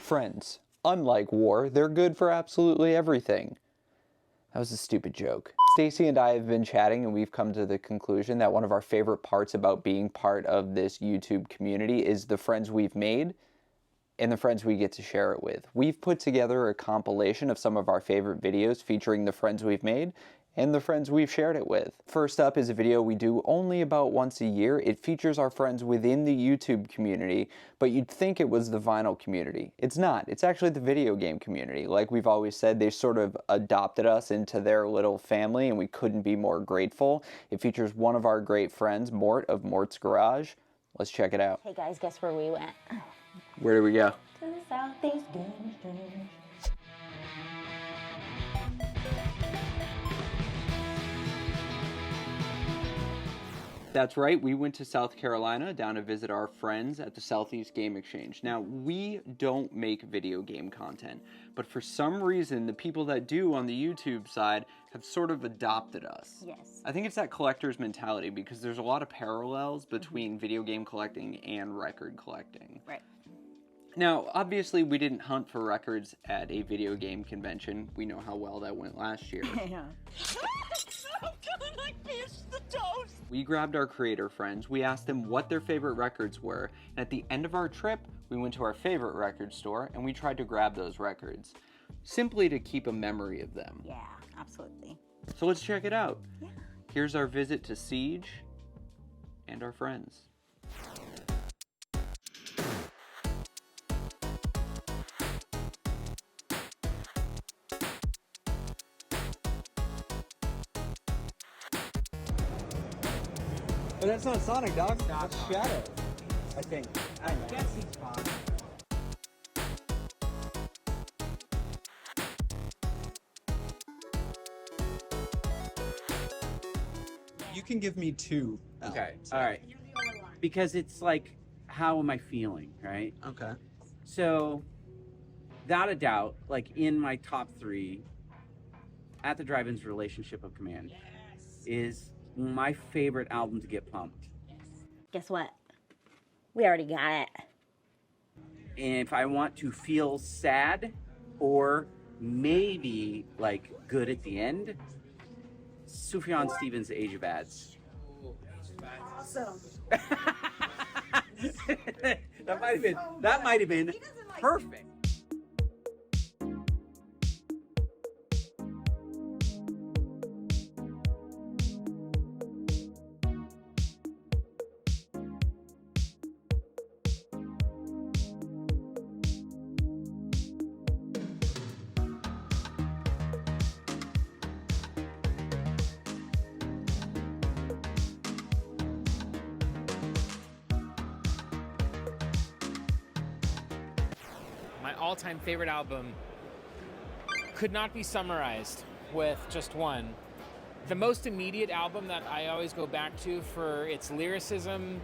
Friends, unlike war, they're good for absolutely everything. That was a stupid joke. Stacy and I have been chatting and we've come to the conclusion that one of our favorite parts about being part of this YouTube community is the friends we've made and the friends we get to share it with. We've put together a compilation of some of our favorite videos featuring the friends we've made and the friends we've shared it with. First up is a video we do only about once a year. It features our friends within the YouTube community, but you'd think it was the vinyl community. It's not. It's actually the video game community. Like we've always said, they sort of adopted us into their little family and we couldn't be more grateful. It features one of our great friends, Mort of Mort's Garage. Let's check it out. Hey guys, guess where we went? Where do we go? To the Southeast Game Exchange. That's right, we went to South Carolina down to visit our friends at the Southeast Game Exchange. Now, we don't make video game content, but for some reason, the people that do on the YouTube side have sort of adopted us. Yes. I think it's that collector's mentality because there's a lot of parallels between video game collecting and record collecting. Right. Now, obviously, we didn't hunt for records at a video game convention. We know how well that went last year. Yeah. We grabbed our creator friends, we asked them what their favorite records were, and at the end of our trip, we went to our favorite record store and we tried to grab those records, simply to keep a memory of them. Yeah, absolutely. So let's check it out. Yeah. Here's our visit to Siege and our friends. But that's not Sonic, dog. That's Shadow, I think. I guess he's fine. You can give me two. Okay, alright. Because it's like, how am I feeling, right? Okay. So, without a doubt, like in my top three, At the Drive-In's Relationship of Command is my favorite album to get pumped. Guess what? We already got it. And if I want to feel sad or maybe like good at the end, Sufjan Stevens' Age of Ads. Awesome. that might have been perfect. My all-time favorite album could not be summarized with just one. The most immediate album that I always go back to for its lyricism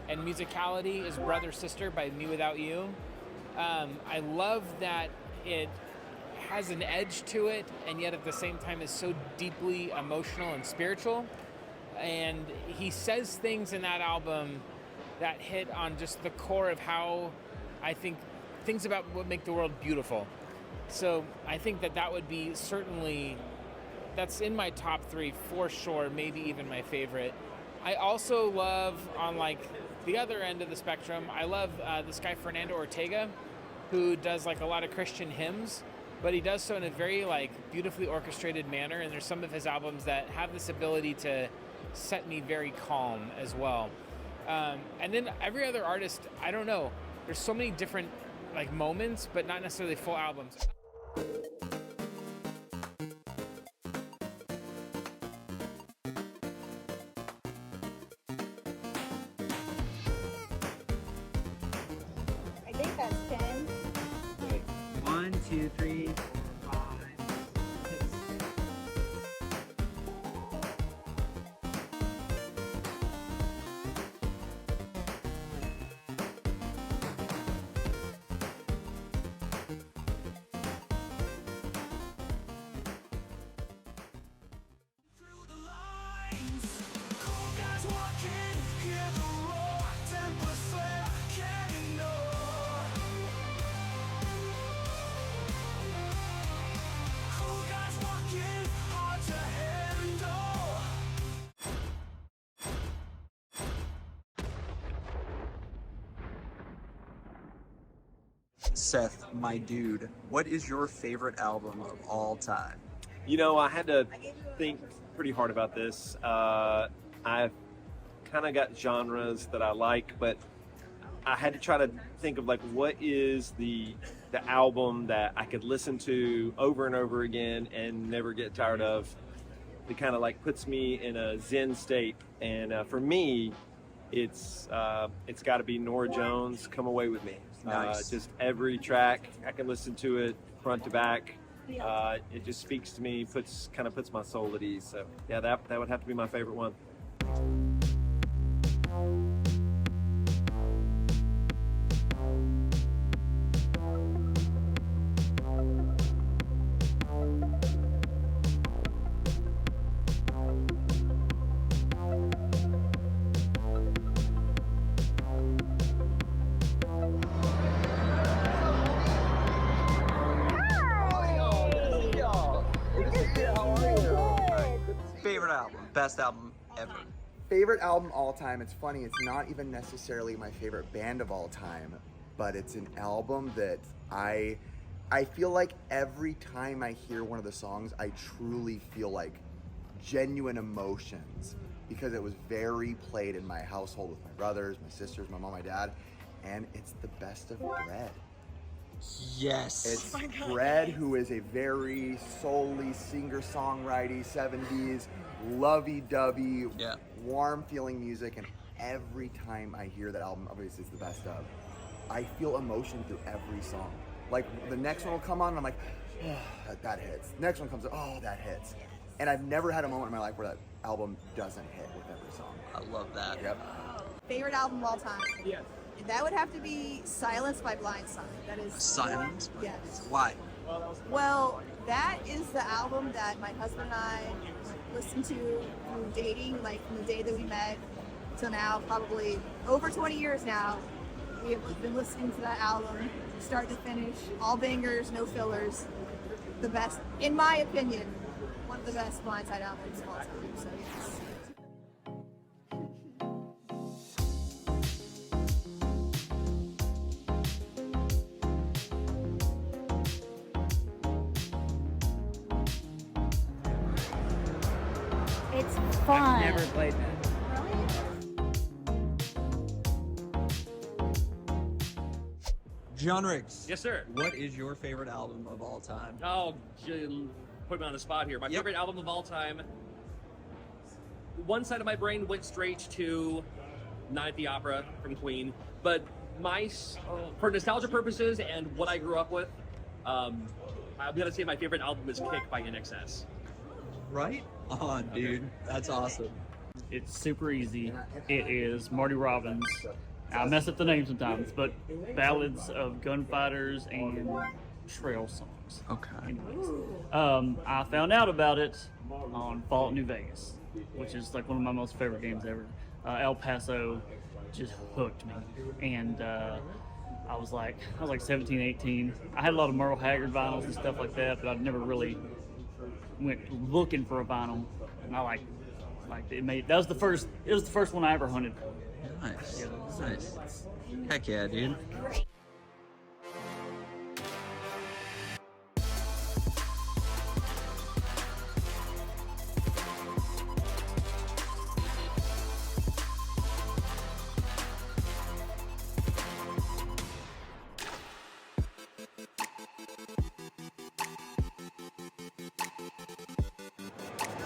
and musicality is Brother Sister by Me Without You. I love that it has an edge to it and yet at the same time is so deeply emotional and spiritual. And he says things in that album that hit on just the core of how I think things about what make the world beautiful. So I think that would be certainly, that's in my top three for sure, maybe even my favorite. I also love, on like the other end of the spectrum, I love this guy Fernando Ortega, who does like a lot of Christian hymns, but he does so in a very like beautifully orchestrated manner, and there's some of his albums that have this ability to set me very calm as well. And then every other artist, I don't know, there's so many different like moments, but not necessarily full albums. I think that's 10. Wait, 1, 2, 3, 5, 6. Seth, my dude, what is your favorite album of all time? You know, I had to think pretty hard about this. I've kind of got genres that I like, but I had to try to think of like what is the album that I could listen to over and over again and never get tired of. It kind of like puts me in a zen state, and for me, it's got to be Norah Jones. Come Away With Me. Nice. Just every track I can listen to it front to back. It just speaks to me, puts my soul at ease. So yeah, that would have to be my favorite one. Favorite album, best album ever. Favorite album all time. It's funny, it's not even necessarily my favorite band of all time, but it's an album that I feel like every time I hear one of the songs, I truly feel like genuine emotions, because it was very played in my household with my brothers, my sisters, my mom, my dad, and it's The Best of Bread. Yes. It's Bread, who is a very soully singer-songwriter, 70s, lovey-dovey, Yeah. warm-feeling music, and every time I hear that album, obviously it's the best of, I feel emotion through every song. Like, the next one will come on, and I'm like, oh, that hits. Next one comes on, oh, that hits. And I've never had a moment in my life where that album doesn't hit with every song. I love that. Yep. Favorite album of all time? Yes. That would have to be Silence by Blindside. That is Silence? Yes. Why? Well, that is the album that my husband and I listened to through dating, like from the day that we met till now, probably over 20 years now. We have been listening to that album, start to finish, all bangers, no fillers. The best, in my opinion, one of the best Blindside albums of all time. So yes. It's fun. Never played that. John Riggs. Yes, sir. What is your favorite album of all time? Oh, put me on the spot here. My favorite album of all time. One side of my brain went straight to Night at the Opera from Queen, but for nostalgia purposes and what I grew up with, I'm gonna say my favorite album is Kick by NXS. Right on, dude. That's awesome. It's super easy. It is Marty Robbins. I mess up the name sometimes, but ballads of gunfighters and trail songs. Okay. Anyways, I found out about it on Fallout New Vegas, which is like one of my most favorite games ever. El Paso just hooked me, and I was like 17, 18. I had a lot of Merle Haggard vinyls and stuff like that, but I'd never really went looking for a vinyl, and I liked it. It was the first one I ever hunted for. Nice. Nice. Heck yeah, dude.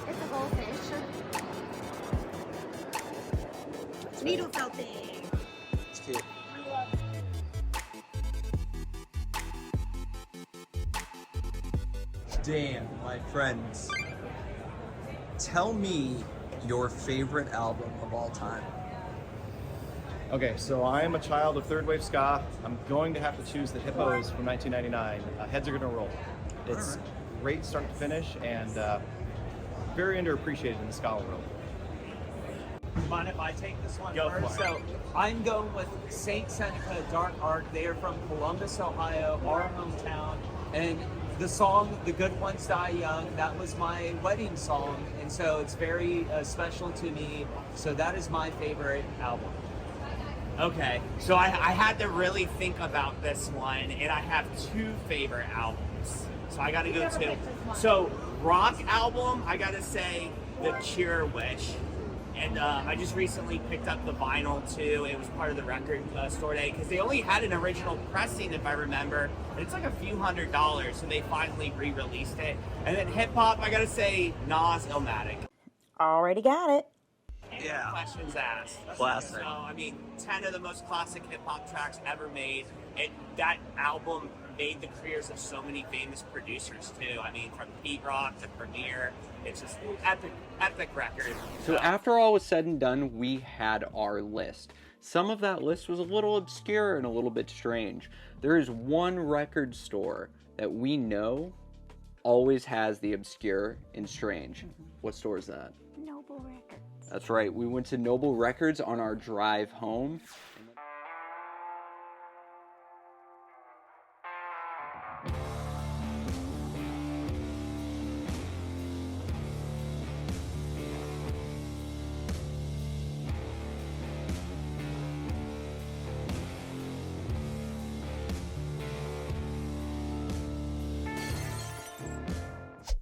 It's a goldfish. Needle felting. It's cute. Dan, my friends, tell me your favorite album of all time. Okay, so I am a child of third wave ska. I'm going to have to choose the Hippos from 1999. Heads Are Gonna Roll. It's great start to finish and very underappreciated in the ska world. Mind if I take this one Go first? for it. So I'm going with Saint Seneca Dark Art. They are from Columbus, Ohio, our hometown. And the song, The Good Ones Die Young, that was my wedding song. And so it's very special to me. So that is my favorite album. Okay, so I had to really think about this one, and I have two favorite albums. So I gotta go two. So, rock album, I gotta say The Cure Wish. And I just recently picked up the vinyl too. It was part of the record store day because they only had an original pressing, if I remember. And it's like a few $100s, so they finally re-released it. And then hip hop, I gotta say Nas Illmatic. Already got it. Yeah. Questions asked. Classic. So, I mean, 10 of the most classic hip-hop tracks ever made. That album made the careers of so many famous producers, too. I mean, from Pete Rock to Premier. It's just epic record. So after all was said and done, we had our list. Some of that list was a little obscure and a little bit strange. There is one record store that we know always has the obscure and strange. What store is that? Noble Records. That's right, we went to Noble Records on our drive home.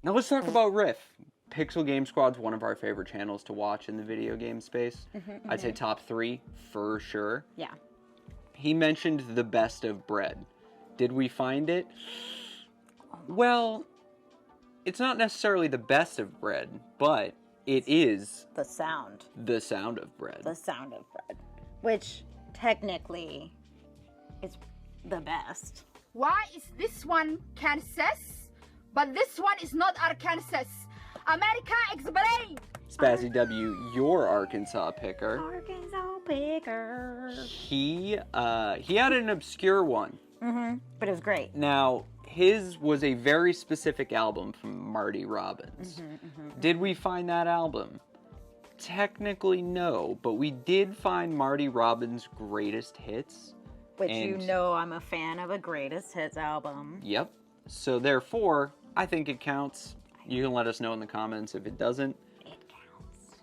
Now let's talk about Riff. Pixel Game Squad's one of our favorite channels to watch in the video game space. I'd say top 3 for sure. Yeah. He mentioned the best of bread. Did we find it? Well, it's not necessarily the best of bread, but it is The sound. the sound of bread. The sound of bread. Which technically is the best. Why is this one Kansas, but this one is not Arkansas? America, explain! Spazzy W, your Arkansas picker. Arkansas picker. He had an obscure one. But it was great. Now, his was a very specific album from Marty Robbins. Did we find that album? Technically, no, but we did find Marty Robbins' greatest hits. Which you know I'm a fan of a greatest hits album. Yep. So therefore, I think it counts. You can let us know in the comments if it doesn't. It counts.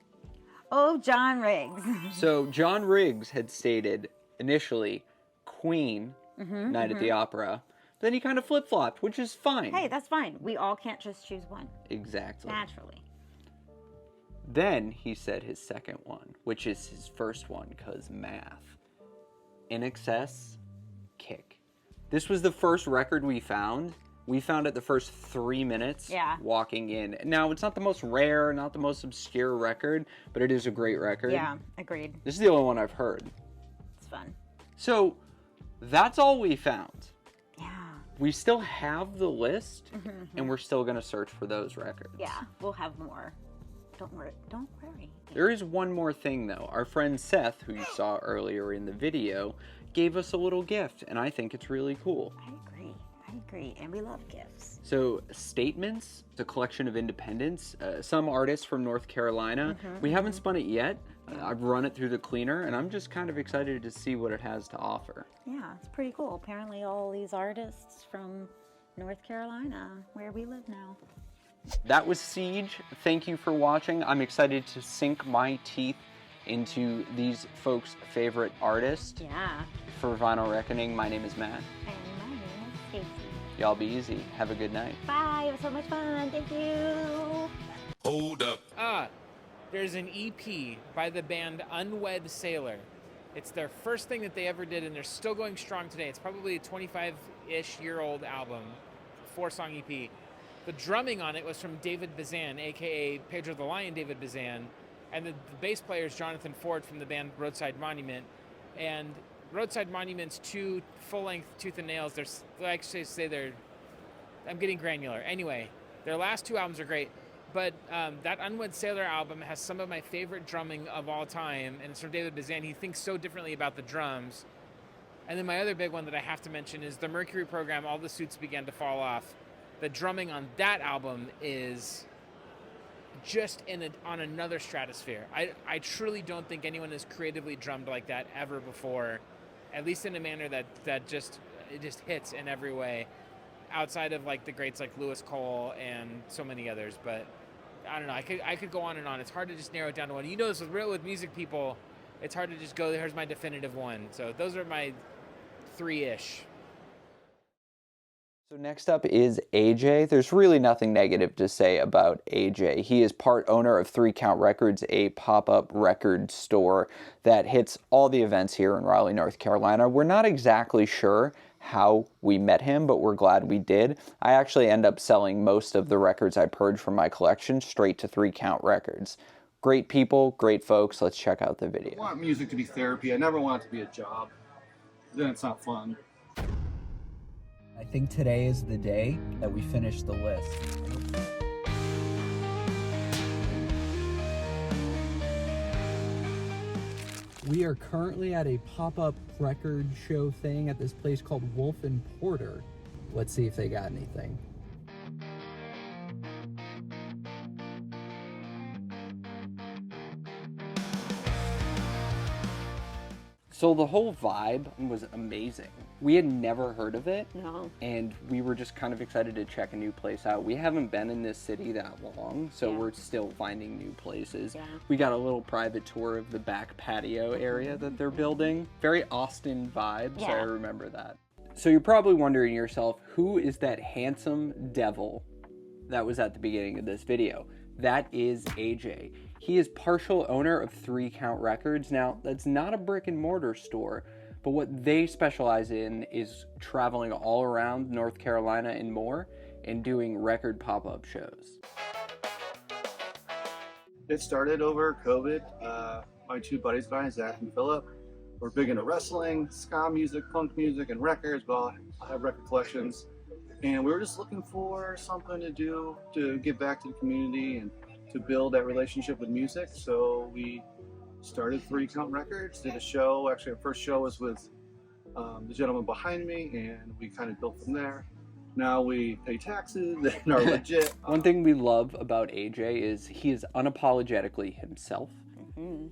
Oh, John Riggs. So John Riggs had stated initially Queen, Night at the Opera. Then he kind of flip-flopped, which is fine. Hey, that's fine. We all can't just choose one. Exactly. Naturally. Then he said his second one, which is his first one, because math. In Excess, Kick. This was the first record we found. We found it the first 3 minutes walking in. Now, it's not the most rare, not the most obscure record, but it is a great record. Yeah, agreed. This is the only one I've heard. It's fun. So, that's all we found. Yeah. We still have the list, and we're still going to search for those records. Yeah, we'll have more. Don't worry. Don't worry. There is one more thing, though. Our friend Seth, who you saw earlier in the video, gave us a little gift, and I think it's really cool. I agree, and we love gifts. So, Statements, the collection of independents, some artists from North Carolina. We haven't spun it yet. I've run it through the cleaner, and I'm just kind of excited to see what it has to offer. Yeah, it's pretty cool. Apparently all these artists from North Carolina, where we live now. That was Siege. Thank you for watching. I'm excited to sink my teeth into these folks' favorite artist. Yeah. For Vinyl Reckoning, my name is Matt. And my name is Stacy. Y'all be easy. Have a good night. Bye. It was so much fun. Thank you. Hold up. There's an EP by the band Unwed Sailor. It's their first thing that they ever did, and they're still going strong today. It's probably a 25-ish year old album, 4-song EP. The drumming on it was from David Bazan, aka Pedro the Lion David Bazan, and the bass player is Jonathan Ford from the band Roadside Monument. And Roadside Monument's 2 full-length Tooth and Nails, I'm getting granular. Anyway, their last 2 albums are great, but that Unwed Sailor album has some of my favorite drumming of all time, and it's from David Bazan. He thinks so differently about the drums. And then my other big one that I have to mention is the Mercury Program, All the Suits Began to Fall Off. The drumming on that album is just on another stratosphere. I truly don't think anyone has creatively drummed like that ever before, at least in a manner that just hits in every way, outside of like the greats like Lewis Cole and so many others. But I don't know, I could go on and on. It's hard to just narrow it down to one. You know this with music people, it's hard to just go, here's my definitive one. So those are my 3-ish. So next up is AJ. There's really nothing negative to say about AJ. He is part owner of 3 Count Records, a pop-up record store that hits all the events here in Raleigh, North Carolina. We're not exactly sure how we met him, but we're glad we did. I actually end up selling most of the records I purged from my collection straight to 3 Count Records. Great people, great folks. Let's check out the video. I want music to be therapy. I never want it to be a job. Then it's not fun. I think today is the day that we finish the list. We are currently at a pop-up record show thing at this place called Wolf and Porter. Let's see if they got anything. So the whole vibe was amazing. We had never heard of it. No. And we were just kind of excited to check a new place out. We haven't been in this city that long, so we're still finding new places. Yeah. We got a little private tour of the back patio area that they're building. Very Austin vibes, so I remember that. So you're probably wondering to yourself, who is that handsome devil that was at the beginning of this video? That is AJ. He is partial owner of 3 Count Records. Now, that's not a brick and mortar store, but what they specialize in is traveling all around North Carolina and more and doing record pop-up shows. It started over COVID. My 2 buddies of mine, Zach and Philip, were big into wrestling, ska music, punk music, and records. Well, I have record collections. And we were just looking for something to do to give back to the community and to build that relationship with music. So we started 3 Count Records, did a show. Actually, our first show was with the gentleman behind me, and we kind of built from there. Now we pay taxes and are legit. One thing we love about AJ is he is unapologetically himself.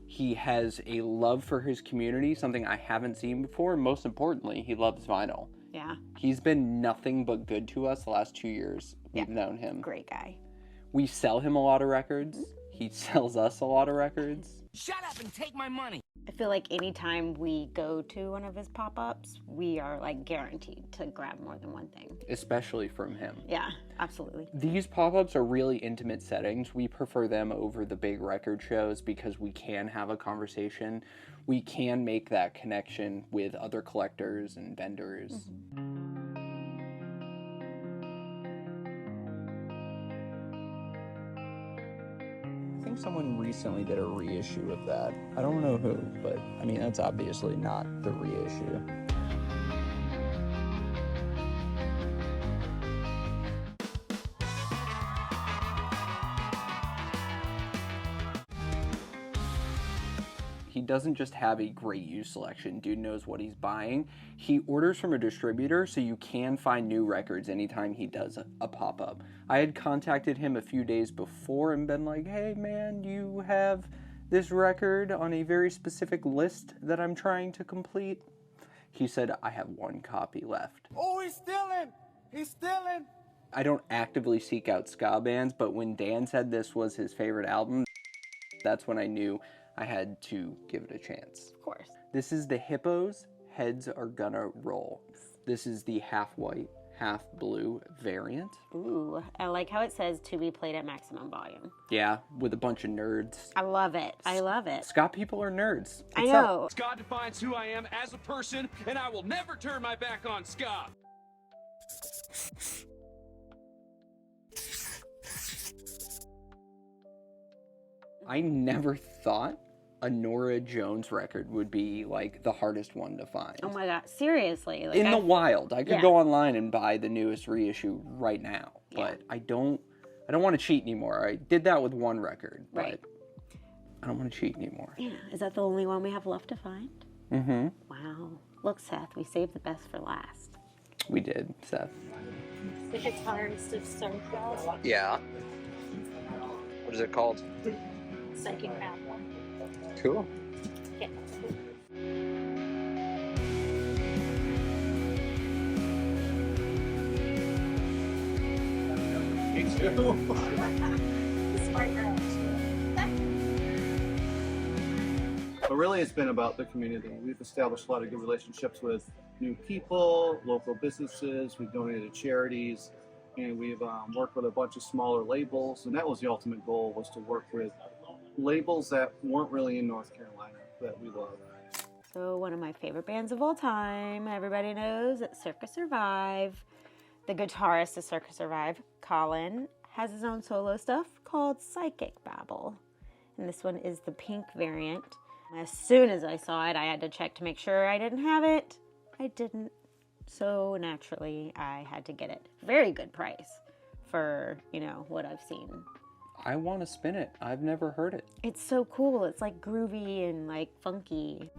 He has a love for his community, something I haven't seen before. And most importantly, he loves vinyl. Yeah. He's been nothing but good to us the last 2 years we've known him. Great guy. We sell him a lot of records. He sells us a lot of records. Shut up and take my money. I feel like anytime we go to one of his pop-ups, we are like guaranteed to grab more than one thing. Especially from him. Yeah, absolutely. These pop-ups are really intimate settings. We prefer them over the big record shows because we can have a conversation. We can make that connection with other collectors and vendors. I think someone recently did a reissue of that. I don't know who, but I mean, that's obviously not the reissue. He doesn't just have a great used selection. Dude knows what he's buying. He orders from a distributor, so you can find new records anytime he does a pop-up. I had contacted him a few days before and been like, hey man, you have this record on a very specific list that I'm trying to complete. He said, I have 1 copy left. Oh, he's stealing! He's stealing! I don't actively seek out ska bands, but when Dan said this was his favorite album, that's when I knew I had to give it a chance. Of course. This is the Hippos, Heads Are Gonna Roll. This is the half white, half blue variant. Ooh, I like how it says to be played at maximum volume. Yeah, with a bunch of nerds. I love it. I love it. Ska people are nerds. I know. Ska defines who I am as a person, and I will never turn my back on ska. I never thought a Norah Jones record would be like the hardest one to find. Oh my god, seriously. Like, In the wild. I could Yeah. go online and buy the newest reissue right now, but I don't want to cheat anymore. I did that with 1 record, but I don't want to cheat anymore. Yeah, is that the only one we have left to find? Mm-hmm. Wow. Look, Seth, we saved the best for last. We did, Seth. The guitarist of Soundcloud. Yeah. What is it called? Psychic Map. Cool. Yeah. Me too. Smart girl. But really, it's been about the community. We've established a lot of good relationships with new people, local businesses. We've donated to charities, and we've worked with a bunch of smaller labels. And that was the ultimate goal, was to work with labels that weren't really in North Carolina that we love. So one of my favorite bands of all time, everybody knows, it's Circus Survive. The guitarist of Circus Survive, Colin, has his own solo stuff called Psychic Babble. And this one is the pink variant. As soon as I saw it, I had to check to make sure I didn't have it. I didn't. So naturally, I had to get it. Very good price for, you know, what I've seen. I want to spin it. I've never heard it. It's so cool. It's like groovy and like funky.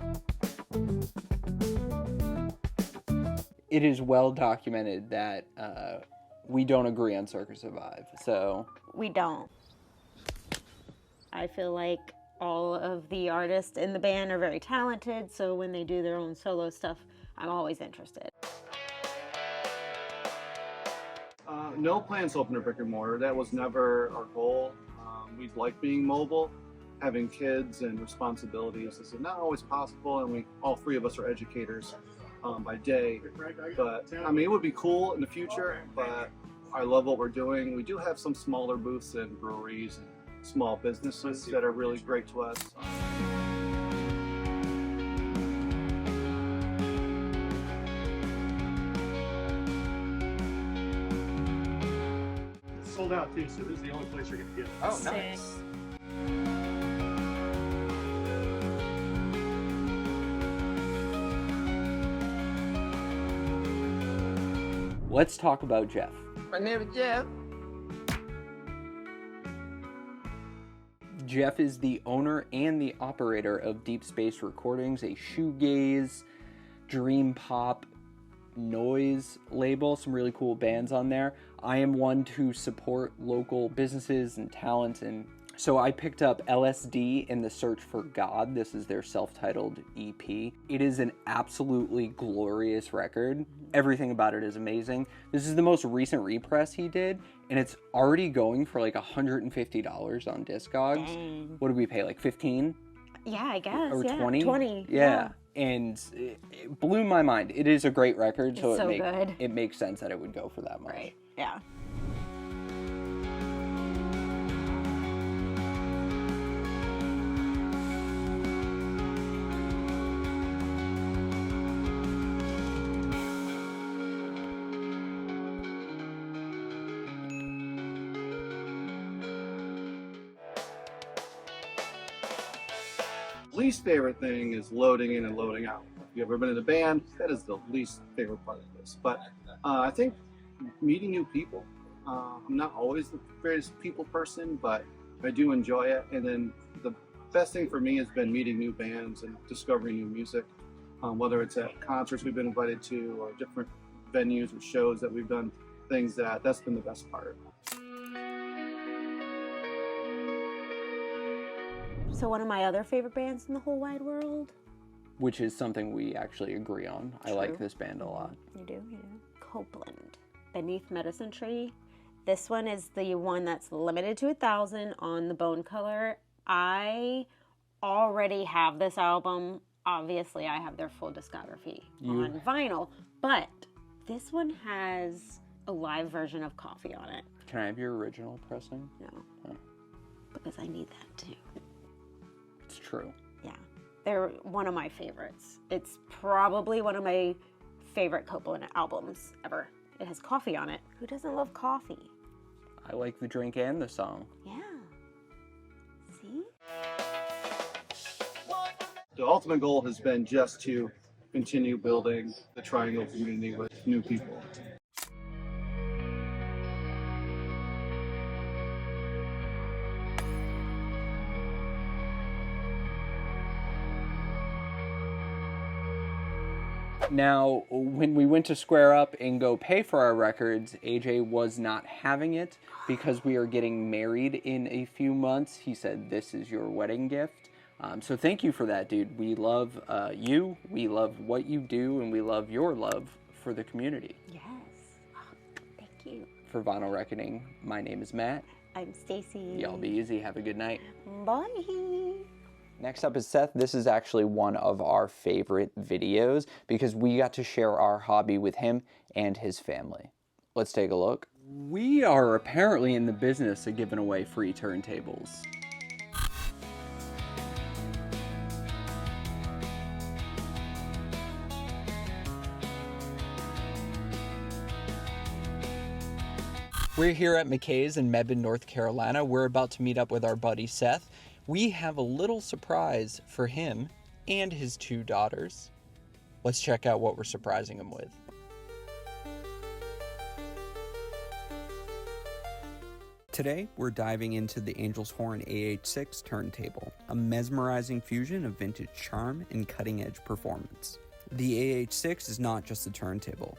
It is well documented that we don't agree on Circus Survive, so... We don't. I feel like all of the artists in the band are very talented, so when they do their own solo stuff, I'm always interested. No plans to open a brick and mortar. That was never our goal. We like being mobile. Having kids and responsibilities is not always possible, and all three of us are educators by day. But I mean, it would be cool in the future, but I love what we're doing. We do have some smaller booths in breweries and small businesses that are really great to us. It's sold out too, so this is the only place you're gonna get it. Oh, nice. Let's talk about Jeff. My name is Jeff. Jeff is the owner and the operator of Deep Space Recordings, a shoegaze, dream pop, noise label. Some really cool bands on there. I am one to support local businesses and talent, and so I picked up LSD in the Search for God. This is their self-titled EP. It is an absolutely glorious record. Everything about it is amazing. This is the most recent repress he did, and it's already going for like $150 on Discogs. Dang. What did we pay, like 15? Yeah, I guess. Or yeah. 20? 20. Yeah. And it blew my mind. It is a great record, so, It's so good. it makes sense that it would go for that much. Right. Yeah. Least favorite thing is loading in and loading out. If you've ever been in a band, that is the least favorite part of this. But I think meeting new people. I'm not always the greatest people person, but I do enjoy it. And then the best thing for me has been meeting new bands and discovering new music, whether it's at concerts we've been invited to or different venues or shows that we've done. That's been the best part. So one of my other favorite bands in the whole wide world. Which is something we actually agree on. I like this band a lot. You do? Copeland. Beneath Medicine Tree. This one is the one that's limited to 1,000 on the Bone Color. I already have this album. Obviously, I have their full discography on vinyl. But this one has a live version of Coffee on it. Can I have your original pressing? No. Oh. Because I need that too. It's true. Yeah. They're one of my favorites. It's probably one of my favorite Copeland albums ever. It has coffee on it. Who doesn't love coffee? I like the drink and the song. Yeah. See? The ultimate goal has been just to continue building the Triangle community with new people. Now, when we went to Square Up and go pay for our records, AJ was not having it because we are getting married in a few months. He said, this is your wedding gift. So thank you for that, dude. We love you, we love what you do, and we love your love for the community. Yes. Thank you. For Vinyl Reckoning, my name is Matt. I'm Stacy. Y'all be easy. Have a good night. Bye. Next up is Seth. This is actually one of our favorite videos because we got to share our hobby with him and his family. Let's take a look. We are apparently in the business of giving away free turntables. We're here at McKay's in Mebane, North Carolina. We're about to meet up with our buddy Seth. We have a little surprise for him and his 2 daughters. Let's check out what we're surprising him with. Today, we're diving into the Angel's Horn AH6 turntable, a mesmerizing fusion of vintage charm and cutting-edge performance. The AH6 is not just a turntable.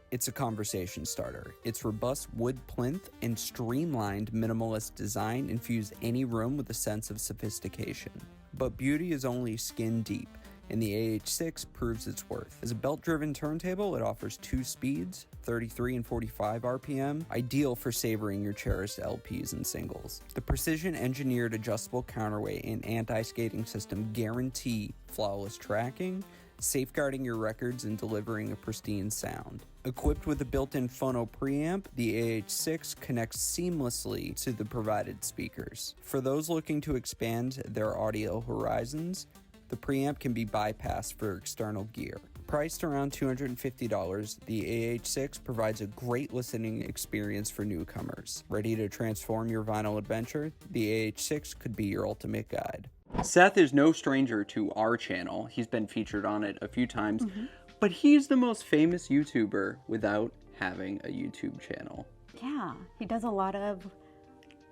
It's a conversation starter. Its robust wood plinth and streamlined minimalist design infuse any room with a sense of sophistication. But beauty is only skin deep, and the AH6 proves its worth. As a belt-driven turntable, it offers 2 speeds, 33 and 45 RPM, ideal for savoring your cherished LPs and singles. The precision-engineered adjustable counterweight and anti-skating system guarantee flawless tracking, safeguarding your records and delivering a pristine sound. Equipped with a built-in phono preamp, the AH6 connects seamlessly to the provided speakers. For those looking to expand their audio horizons, the preamp can be bypassed for external gear. Priced around $250, the AH6 provides a great listening experience for newcomers. Ready to transform your vinyl adventure? The AH6 could be your ultimate guide. Seth is no stranger to our channel. He's been featured on it a few times, but he's the most famous YouTuber without having a YouTube channel. Yeah, he does a lot of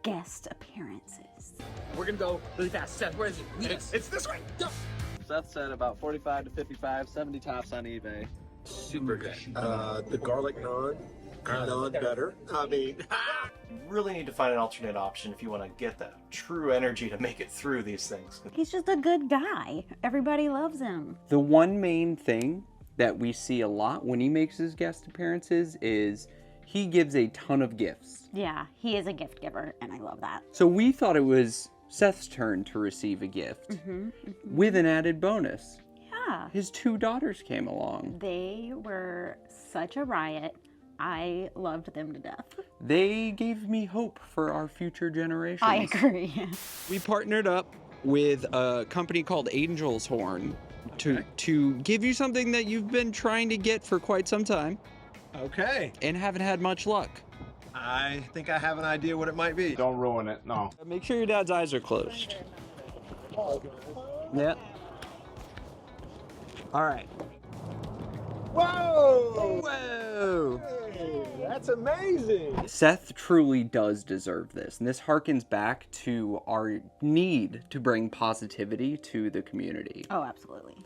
guest appearances. We're gonna go really fast. Seth, where is it? It's this way. Go. Seth said about 45 to 55, 70 tops on eBay. Super good. The garlic naan, naan better. I mean, You really need to find an alternate option if you want to get the true energy to make it through these things. He's just a good guy. Everybody loves him. The one main thing that we see a lot when he makes his guest appearances is he gives a ton of gifts. Yeah, he is a gift giver, and I love that. So we thought it was Seth's turn to receive a gift with an added bonus. Yeah. His 2 daughters came along. They were such a riot. I loved them to death. They gave me hope for our future generations. I agree. We partnered up with a company called Angel's Horn to give you something that you've been trying to get for quite some time. Okay. And haven't had much luck. I think I have an idea what it might be. Don't ruin it, no. Make sure your dad's eyes are closed. Yeah. All right. Whoa! Whoa! Hey, that's amazing. Seth truly does deserve this, and this harkens back to our need to bring positivity to the community. Oh, absolutely.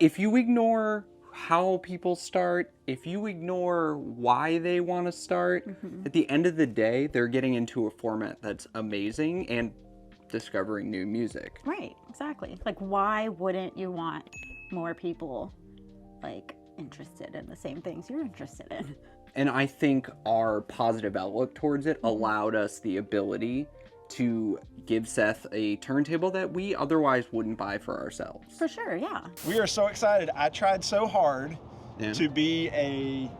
If you ignore how people start, if you ignore why they want to start, at the end of the day, they're getting into a format that's amazing and discovering new music. Right, exactly. Like, why wouldn't you want more people, like, interested in the same things you're interested in? And I think our positive outlook towards it allowed us the ability to give Seth a turntable that we otherwise wouldn't buy for ourselves. For sure, yeah. We are so excited. I tried so hard to be a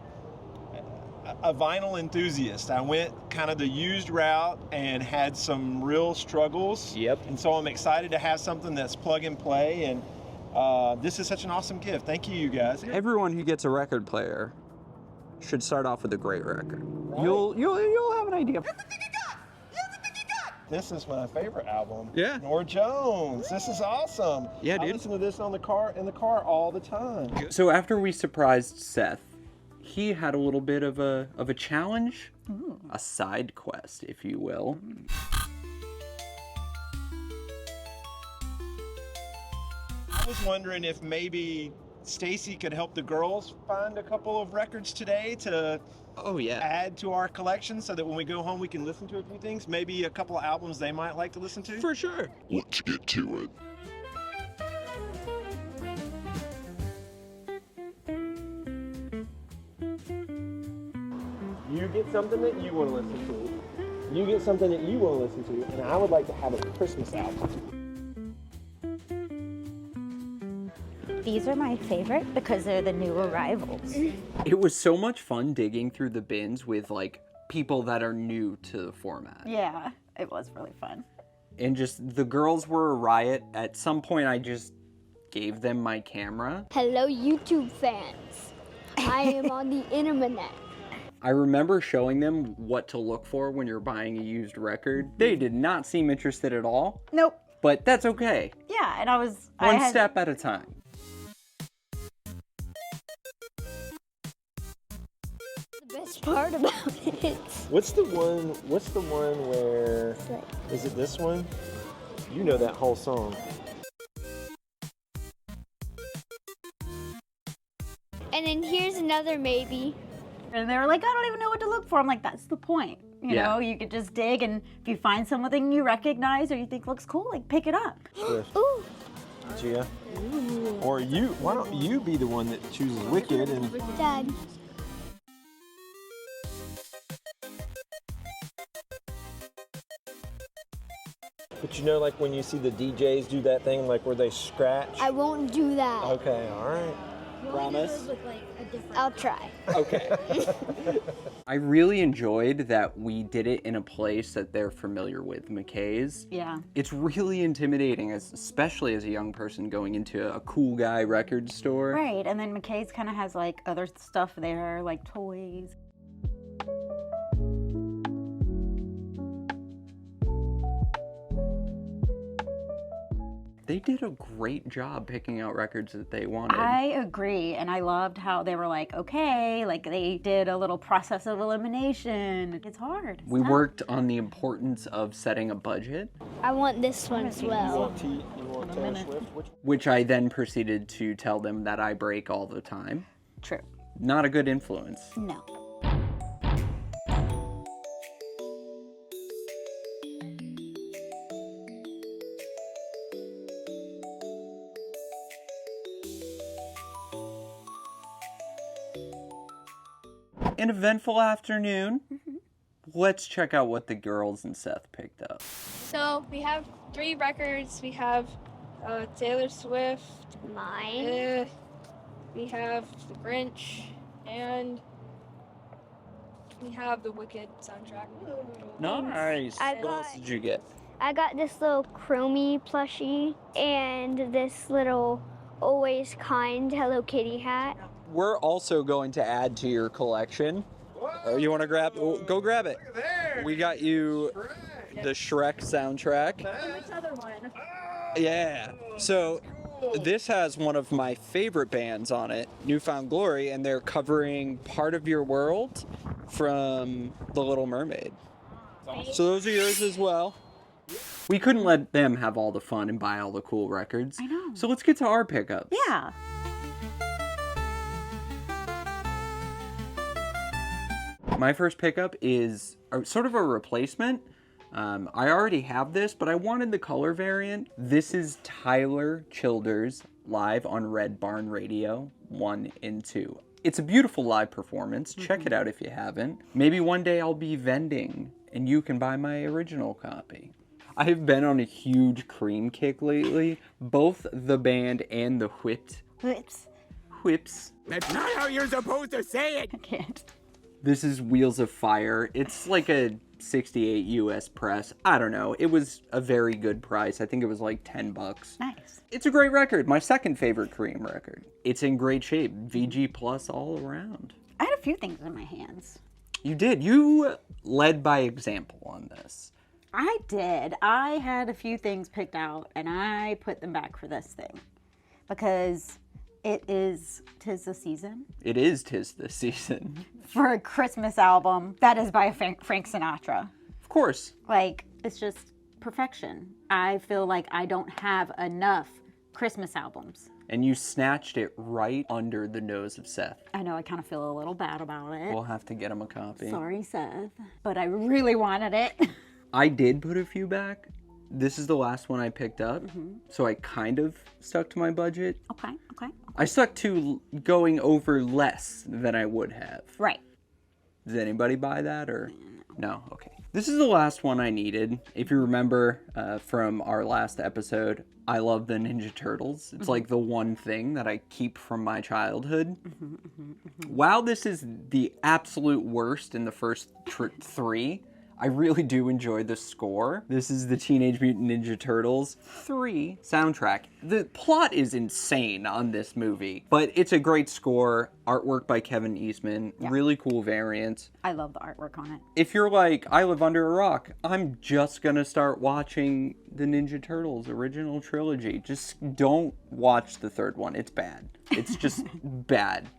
vinyl enthusiast. I went kind of the used route and had some real struggles. Yep. And so I'm excited to have something that's plug and play, and this is such an awesome gift. Thank you guys. Everyone who gets a record player should start off with a great record. Right? You'll have an idea. This is my favorite album. Yeah. Nora Jones. This is awesome. Yeah, dude. I listen to this in the car all the time. So after we surprised Seth, he had a little bit of a challenge, a side quest, if you will. I was wondering if maybe Stacy could help the girls find a couple of records today to add to our collection so that when we go home we can listen to a few things, maybe a couple of albums they might like to listen to. For sure. Let's get to it. You get something that you want to listen to. You get something that you want to listen to, and I would like to have a Christmas album. These are my favorite because they're the new arrivals. It was so much fun digging through the bins with like people that are new to the format. Yeah, it was really fun. And just the girls were a riot. At some point I just gave them my camera. Hello, YouTube fans. I am on the internet. I remember showing them what to look for when you're buying a used record. They did not seem interested at all. Nope. But that's okay. Yeah, and One step at a time. The best part about it. What's the one where is it this one? You know that whole song. And then here's another maybe. And they were like, I don't even know what to look for. I'm like, that's the point. You know, you could just dig, and if you find something you recognize or you think looks cool, like pick it up. Swift. Ooh. Gia. Or you. Why don't you be the one that chooses Wicked and Dad. But you know, like when you see the DJs do that thing, like where they scratch. I won't do that. Okay, all right. Promise? I'll try. Okay. I really enjoyed that we did it in a place that they're familiar with, McKay's. Yeah. It's really intimidating, especially as a young person going into a cool guy record store. Right, and then McKay's kind of has like other stuff there, like toys. They did a great job picking out records that they wanted. I agree, and I loved how they were like, okay, like they did a little process of elimination. It's hard. We worked on the importance of setting a budget. I want this one as well. You want Taylor Swift? Which I then proceeded to tell them that I break all the time. True. Not a good influence. No. An eventful afternoon. Let's check out what the girls and Seth picked up. So we have 3 records. We have Taylor Swift. Mine. We have The Grinch. And we have the Wicked soundtrack. Nice. I What got- else did you get? I got this little Chromie plushie and this little Always Kind Hello Kitty hat. We're also going to add to your collection. You want to grab? Go grab it. We got you the Shrek soundtrack. Which other one? Yeah. So this has one of my favorite bands on it, Newfound Glory, and they're covering Part of Your World from The Little Mermaid. So those are yours as well. We couldn't let them have all the fun and buy all the cool records. I know. So let's get to our pickups. Yeah. My first pickup is sort of a replacement. I already have this, but I wanted the color variant. This is Tyler Childers live on Red Barn Radio 1 and 2. It's a beautiful live performance. Check it out if you haven't. Maybe one day I'll be vending and you can buy my original copy. I've been on a huge Cream kick lately. Both the band and the Whips. That's not how you're supposed to say it. I can't. This is Wheels of Fire. It's like a 68 US press. I don't know. It was a very good price. I think it was like $10. Nice. It's a great record. My second favorite Cream record. It's in great shape. VG plus all around. I had a few things in my hands. You did. You led by example on this. I did. I had a few things picked out, and I put them back for this thing because tis the season. It is tis the season. For a Christmas album that is by Frank Sinatra. Of course. Like, it's just perfection. I feel like I don't have enough Christmas albums. And you snatched it right under the nose of Seth. I know, I kind of feel a little bad about it. We'll have to get him a copy. Sorry, Seth. But I really wanted it. I did put a few back. This is the last one I picked up. So I kind of stuck to my budget. Okay. I stuck to going over less than I would have. Right. Does anybody buy that or no? Okay. This is the last one I needed. If you remember from our last episode, I love the Ninja Turtles. It's like the one thing that I keep from my childhood. While this is the absolute worst in the first 3, I really do enjoy the score. This is the Teenage Mutant Ninja Turtles 3 soundtrack. The plot is insane on this movie, but it's a great score. Artwork by Kevin Eastman, really cool variant. I love the artwork on it. If you're like, I live under a rock, I'm just gonna start watching the Ninja Turtles original trilogy. Just don't watch the third one. It's bad. It's just bad.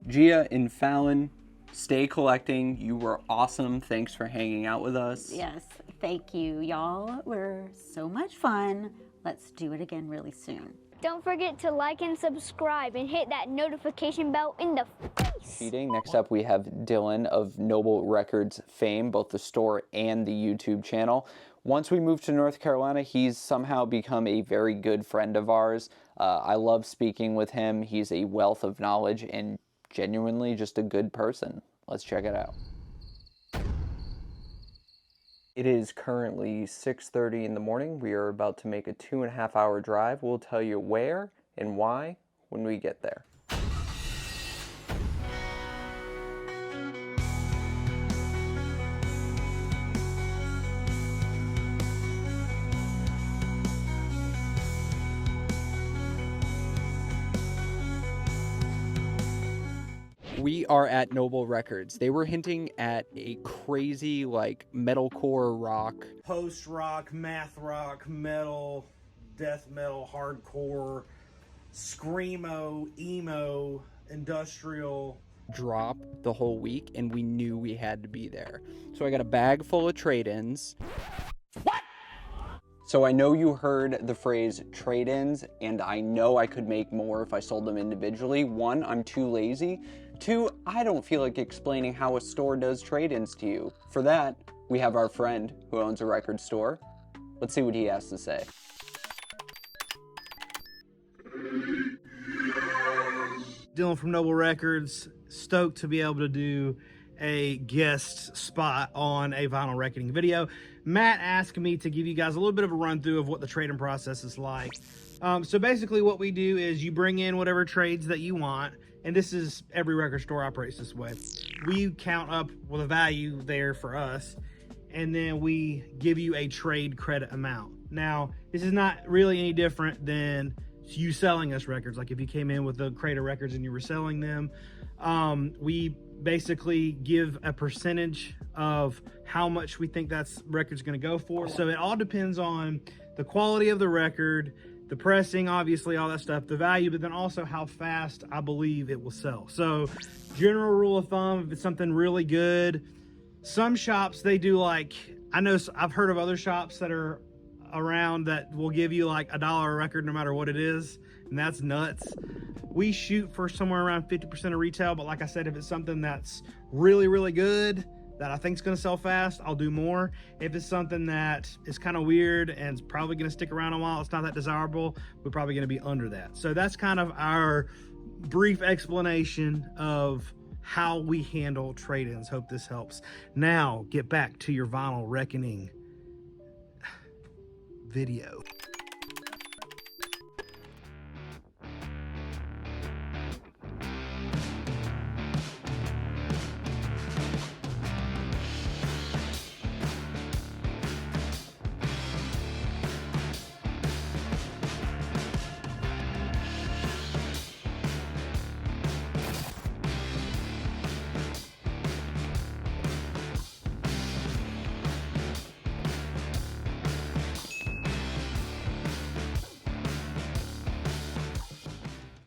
Gia and Fallon, stay collecting. You were awesome. Thanks for hanging out with us. Yes, thank you, y'all. We're so much fun. Let's do it again really soon. Don't forget to like and subscribe and hit that notification bell in the face. Next up, we have Dylan of Noble Records fame, both the store and the YouTube channel. Once we moved to North Carolina, he's somehow become a very good friend of ours. I love speaking with him. He's a wealth of knowledge and genuinely just a good person. Let's check it out. It is currently 6:30 in the morning. We are about to make a 2.5-hour drive. We'll tell you where and why when we get there. We are at Noble Records. They were hinting at a crazy, like, metalcore rock. Post-rock, math rock, metal, death metal, hardcore, screamo, emo, industrial. Drop the whole week, and we knew we had to be there. So I got a bag full of trade-ins. What? So I know you heard the phrase trade-ins, and I know I could make more if I sold them individually. 1, I'm too lazy. 2, I don't feel like explaining how a store does trade-ins to you. For that, we have our friend who owns a record store. Let's see what he has to say. Dylan from Noble Records, stoked to be able to do a guest spot on a vinyl reckoning video. Matt asked me to give you guys a little bit of a run through of what the trading process is like. So basically what we do is you bring in whatever trades that you want, and this is every record store operates this way. We count up with a value there for us, and then we give you a trade credit amount. Now, this is not really any different than you selling us records. Like if you came in with a crate of records and you were selling them, we basically give a percentage of how much we think that's record's going to go for. So it all depends on the quality of the record, the pressing, obviously, all that stuff, the value, but then also how fast I believe it will sell. So general rule of thumb, if it's something really good, some shops, they do like, I know I've heard of other shops that are around that will give you like $1 a record no matter what it is, and that's nuts. We shoot for somewhere around 50% of retail, but like I said, if it's something that's really, really good that I think is going to sell fast, I'll do more. If it's something that is kind of weird and it's probably going to stick around a while, it's not that desirable, we're probably going to be under that. So that's kind of our brief explanation of how we handle trade-ins. Hope this helps. Now, get back to your vinyl reckoning video.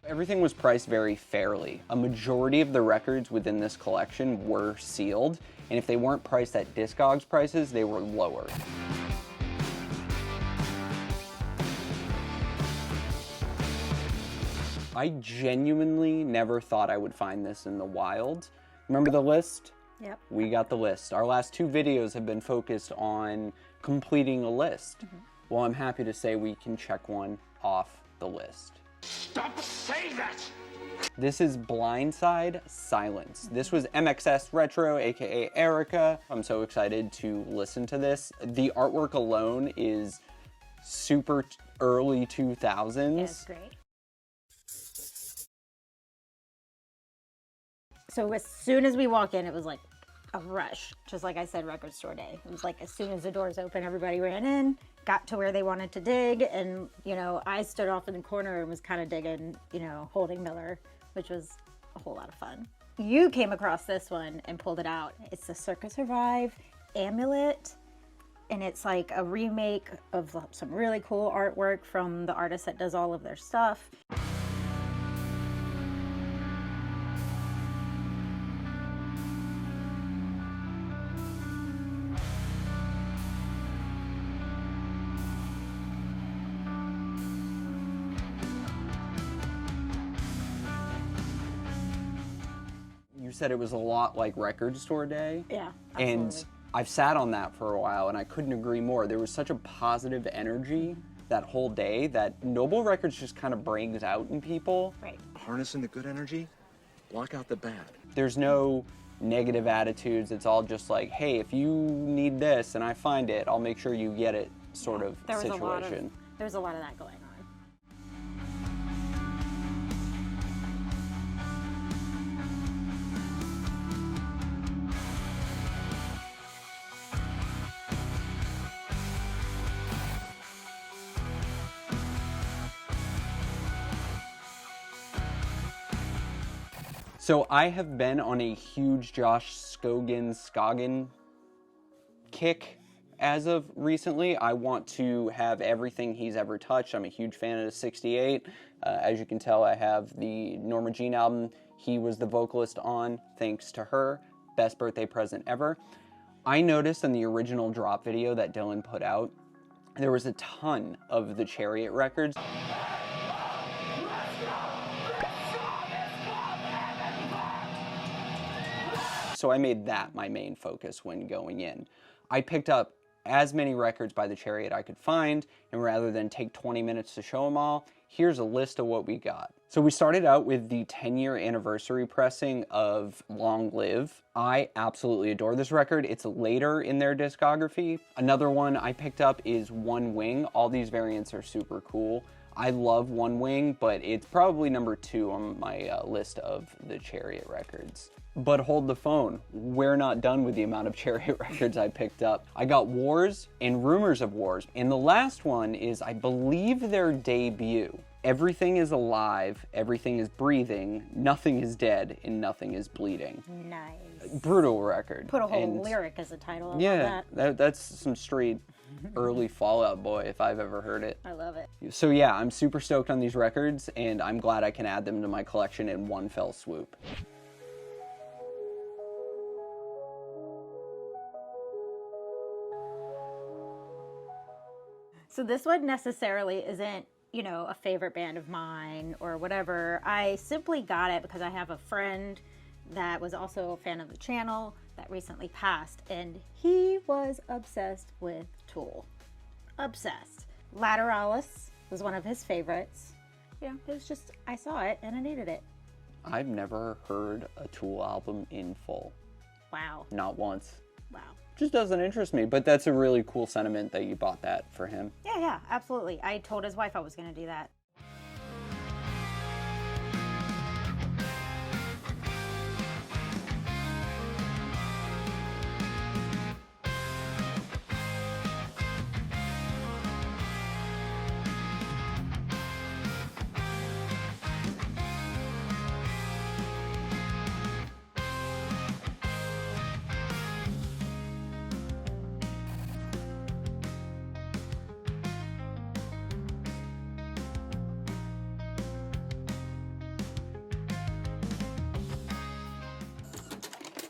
Everything was priced very fairly. A majority of the records within this collection were sealed, and if they weren't priced at Discogs prices, they were lower. I genuinely never thought I would find this in the wild. Remember the list? Yep. We got the list. Our last 2 videos have been focused on completing a list. Well, I'm happy to say we can check one off the list. Stop saying that! This is Blindside Silence. This was MXS Retro, aka Erica. I'm so excited to listen to this. The artwork alone is super early 2000s. Yeah, it's great. So as soon as we walk in, it was like a rush. Just like I said, record store day. It was like as soon as the doors open, everybody ran in, got to where they wanted to dig, and, you know, I stood off in the corner and was kind of digging, you know, holding Miller, which was a whole lot of fun. You came across this one and pulled it out. It's the Circa Survive Amulet, and it's like a remake of some really cool artwork from the artist that does all of their stuff. You said it was a lot like record store day. Yeah, and absolutely. I've sat on that for a while and I couldn't agree more. There was such a positive energy that whole day that Noble Records just kind of brings out in people. Right. Harnessing the good energy, block out the bad. There's no negative attitudes. It's all just like, hey, if you need this and I find it, I'll make sure you get it sort of situation. There was a lot of that going on. So I have been on a huge Josh Scoggin kick as of recently. I want to have everything he's ever touched. I'm a huge fan of the 68. As you can tell, I have the Norma Jean album he was the vocalist on, thanks to her. Best birthday present ever. I noticed in the original drop video that Dylan put out, there was a ton of the Chariot records. So I made that my main focus when going in. I picked up as many records by the Chariot I could find, and rather than take 20 minutes to show them all, here's a list of what we got. So we started out with the 10-year anniversary pressing of Long Live. I absolutely adore this record. It's later in their discography. Another one I picked up is One Wing. All these variants are super cool. I love One Wing, but it's probably number 2 on my list of the Chariot records. But hold the phone, we're not done with the amount of Chariot records I picked up. I got Wars and Rumors of Wars, and the last one is, I believe, their debut. Everything is alive, everything is breathing, nothing is dead, and nothing is bleeding. Nice. Brutal record. Put a whole lyric as a title. I Yeah, love that. that's some straight early Fall Out Boy if I've ever heard it. I love it. So yeah, I'm super stoked on these records, and I'm glad I can add them to my collection in one fell swoop. So this one necessarily isn't, you know, a favorite band of mine or whatever. I simply got it because I have a friend that was also a fan of the channel that recently passed, and he was obsessed with Tool. Obsessed. Lateralis was one of his favorites. You know, it was just, I saw it and I needed it. I've never heard a Tool album in full. Wow. Not once. Wow. Just doesn't interest me, but that's a really cool sentiment that you bought that for him. Yeah, absolutely. I told his wife I was going to do that.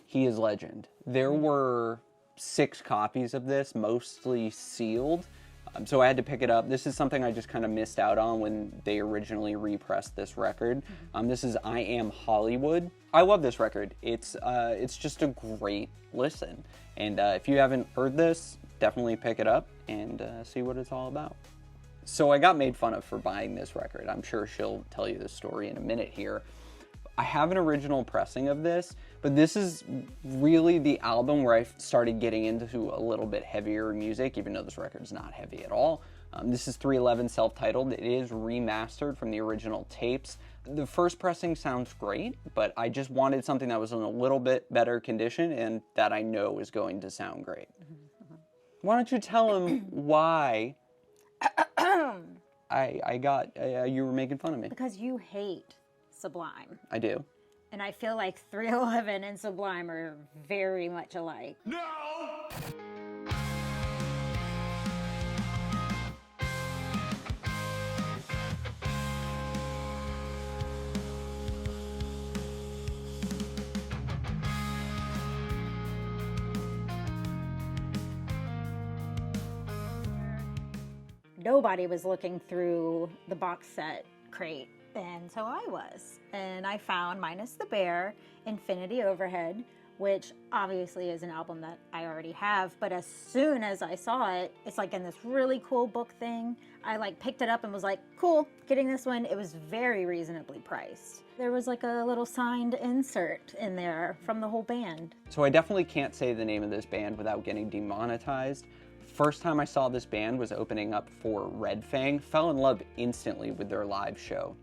He is legend. There were 6 copies of this, mostly sealed, so I had to pick it up. This is something I just kind of missed out on when they originally repressed this record. This is I Am Hollywood. I love this record. It's just a great listen, and if you haven't heard this, definitely pick it up and see what it's all about. So I got made fun of for buying this record. I'm sure she'll tell you the story in a minute here. I have an original pressing of this, but this is really the album where I started getting into a little bit heavier music, even though this record's not heavy at all. This is 311 self-titled. It is remastered from the original tapes. The first pressing sounds great, but I just wanted something that was in a little bit better condition and that I know is going to sound great. Why don't you tell him why you were making fun of me? Because you hate Sublime. I do. And I feel like 311 and Sublime are very much alike. No! Nobody was looking through the box set crate, and so I was. And I found, minus the bear, Infinity Overhead, which obviously is an album that I already have, but as soon as I saw it, it's like in this really cool book thing. I like picked it up and was like, cool, getting this one. It was very reasonably priced. There was like a little signed insert in there from the whole band. So I definitely can't say the name of this band without getting demonetized. First time I saw this band was opening up for Red Fang. Fell in love instantly with their live show.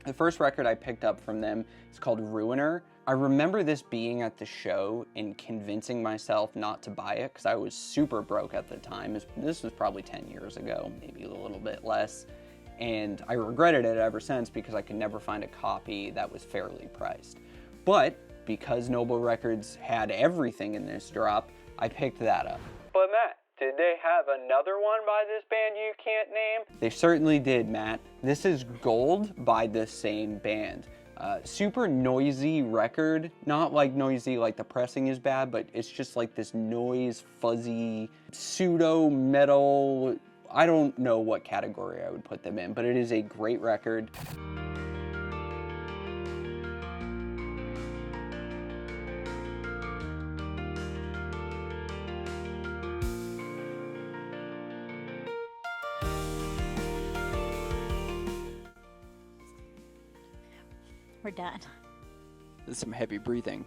The first record I picked up from them is called Ruiner. I remember this being at the show and convincing myself not to buy it because I was super broke at the time. This was probably 10 years ago, maybe a little bit less. And I regretted it ever since because I could never find a copy that was fairly priced. But because Noble Records had everything in this drop, I picked that up. But Matt, did they have another one by this band you can't name? They certainly did, Matt. This is Gold by the same band. Super noisy record. Not like noisy like the pressing is bad, but it's just like this noise, fuzzy, pseudo metal. I don't know what category I would put them in, but it is a great record. We're done. This is some heavy breathing.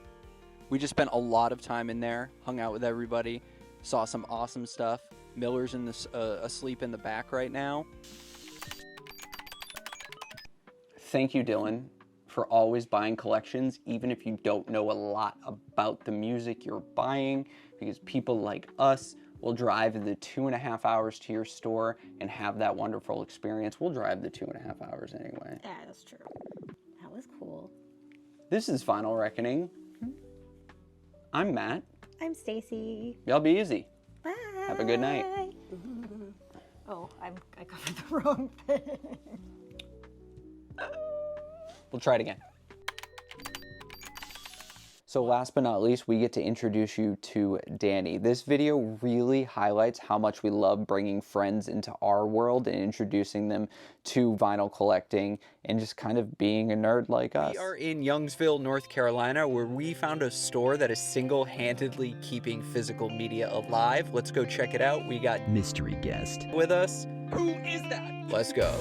We just spent a lot of time in there, hung out with everybody, saw some awesome stuff. Miller's asleep in the back right now. Thank you, Dylan, for always buying collections, even if you don't know a lot about the music you're buying, because people like us will drive the 2.5 hours to your store and have that wonderful experience. We'll drive the 2.5 hours anyway. Yeah, that's true. That was cool. This is Final Reckoning. I'm Matt. I'm Stacy. Y'all be easy. Bye. Have a good night. Oh, I covered the wrong thing. We'll try it again. So last but not least, we get to introduce you to Danny. This video really highlights how much we love bringing friends into our world and introducing them to vinyl collecting and just kind of being a nerd like us. We are in Youngsville, North Carolina, where we found a store that is single-handedly keeping physical media alive. Let's go check it out. We got mystery guest with us. Who is that? Let's go.